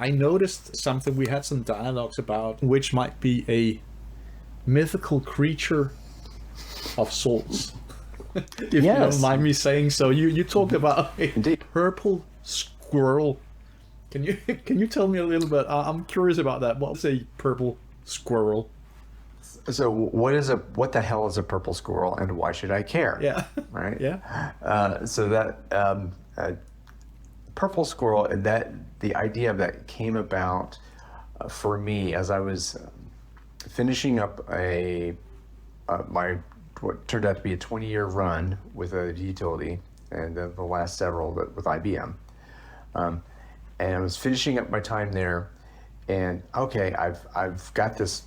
I noticed something we had some dialogues about, which might be a mythical creature of sorts. If you don't mind me saying so. You talked about a Indeed. purple squirrel. Can you tell me a little bit? I'm curious about that. What's a purple squirrel? So what the hell is a purple squirrel, and why should I care? Yeah. Right. Yeah. So that purple squirrel, that the idea of that came about for me as I was finishing up what turned out to be a 20-year run with a utility, and the last several with IBM. And I was finishing up my time there, and okay, I've got this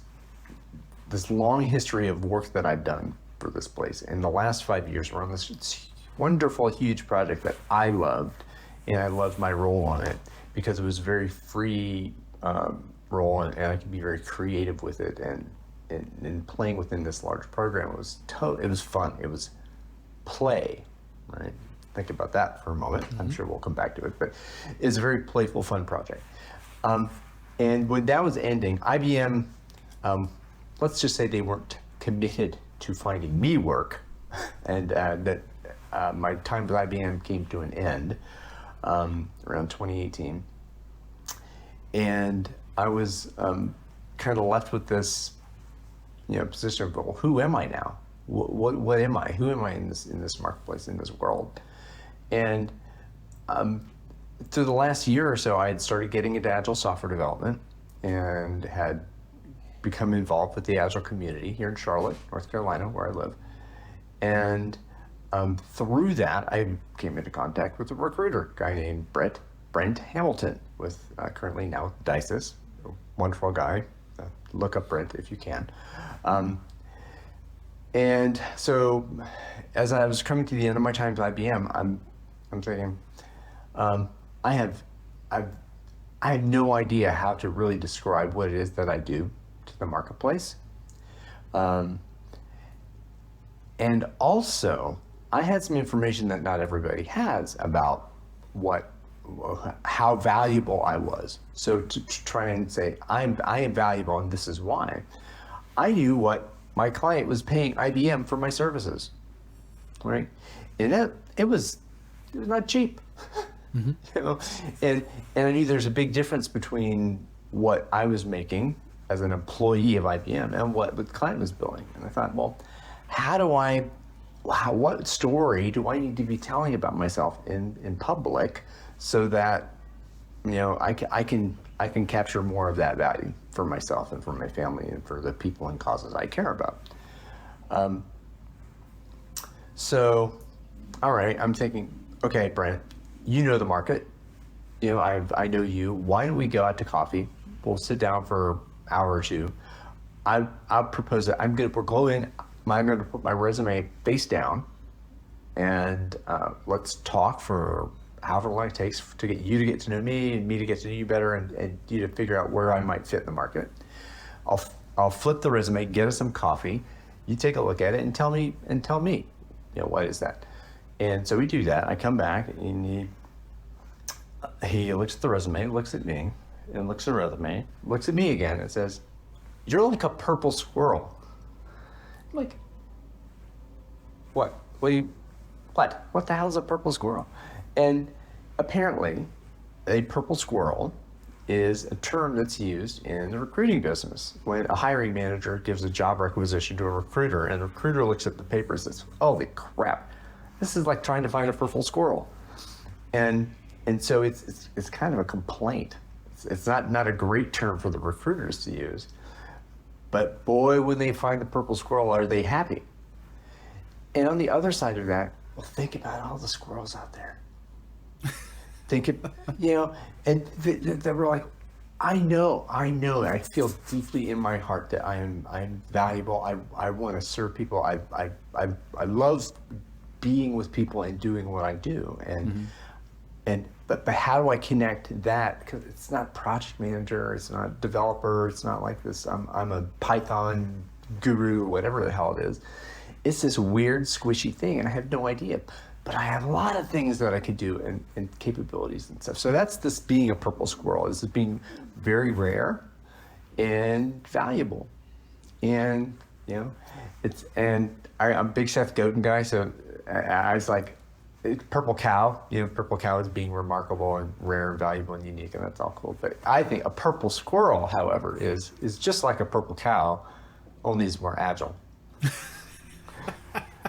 long history of work that I've done for this place. And the last 5 years were on this wonderful, huge project that I loved, and I loved my role on it because it was a very free role, and I could be very creative with it. And playing within this large program it was fun. It was play, right? Think about that for a moment. I'm sure we'll come back to it, but it's a very playful, fun project. And when that was ending, IBM, let's just say they weren't committed to finding me work, and that my time with IBM came to an end around 2018, and I was kind of left with this, position of, well, who am I now? What am I? Who am I in this marketplace, in this world? And through the last year or so, I had started getting into Agile software development and had become involved with the Agile community here in Charlotte, North Carolina, where I live. And through that, I came into contact with a recruiter, a guy named Brent Hamilton, with currently now Dysys, a wonderful guy. Look up Brent if you can. And so, as I was coming to the end of my time at IBM, I'm thinking, I have no idea how to really describe what it is that I do to the marketplace. And also, I had some information that not everybody has about how valuable I was. So to try and say, I am valuable and this is why, I knew what my client was paying IBM for my services, right? And it was not cheap. And I knew there's a big difference between what I was making as an employee of IBM and what the client was billing. And I thought, well, what story do I need to be telling about myself in public so that I can capture more of that value for myself and for my family and for the people and causes I care about. So, all right, I'm thinking, okay, Brent, you know the market. I know you. Why don't we go out to coffee? We'll sit down for an hour or two. I'll propose that I'm going to put my resume face down, and let's talk for however long it takes to get you to get to know me and me to get to know you better, and you to figure out where I might fit in the market. I'll flip the resume, get us some coffee. You take a look at it and tell me, what is that? And so we do that. I come back and he looks at the resume, looks at me, and looks at the resume, looks at me again, and says, "You're like a purple squirrel." I'm like, what? What the hell is a purple squirrel? And apparently, a purple squirrel is a term that's used in the recruiting business. When a hiring manager gives a job requisition to a recruiter, and the recruiter looks at the paper and says, "Holy crap, this is like trying to find a purple squirrel." And so it's kind of a complaint. It's not a great term for the recruiters to use. But boy, when they find the purple squirrel, are they happy. And on the other side of that, well, think about all the squirrels out there. And they were like, I know, I feel deeply in my heart that I'm valuable. I want to serve people. I love being with people and doing what I do. But how do I connect that? Because it's not project manager, it's not developer, it's not like this, I'm a Python guru, whatever the hell it is. It's this weird, squishy thing, and I have no idea. but I have a lot of things that I could do and capabilities and stuff. So that's this being a purple squirrel, is being very rare and valuable. And, you know, I'm a big Seth Godin guy, so I was like, purple cow, you know, purple cow is being remarkable and rare and valuable and unique, and that's all cool. But I think a purple squirrel, however, is just like a purple cow, only is more agile.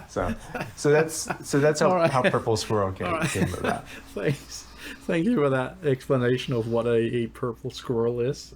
So that's how purple squirrel came about. Thanks. Thank you for that explanation of what a purple squirrel is.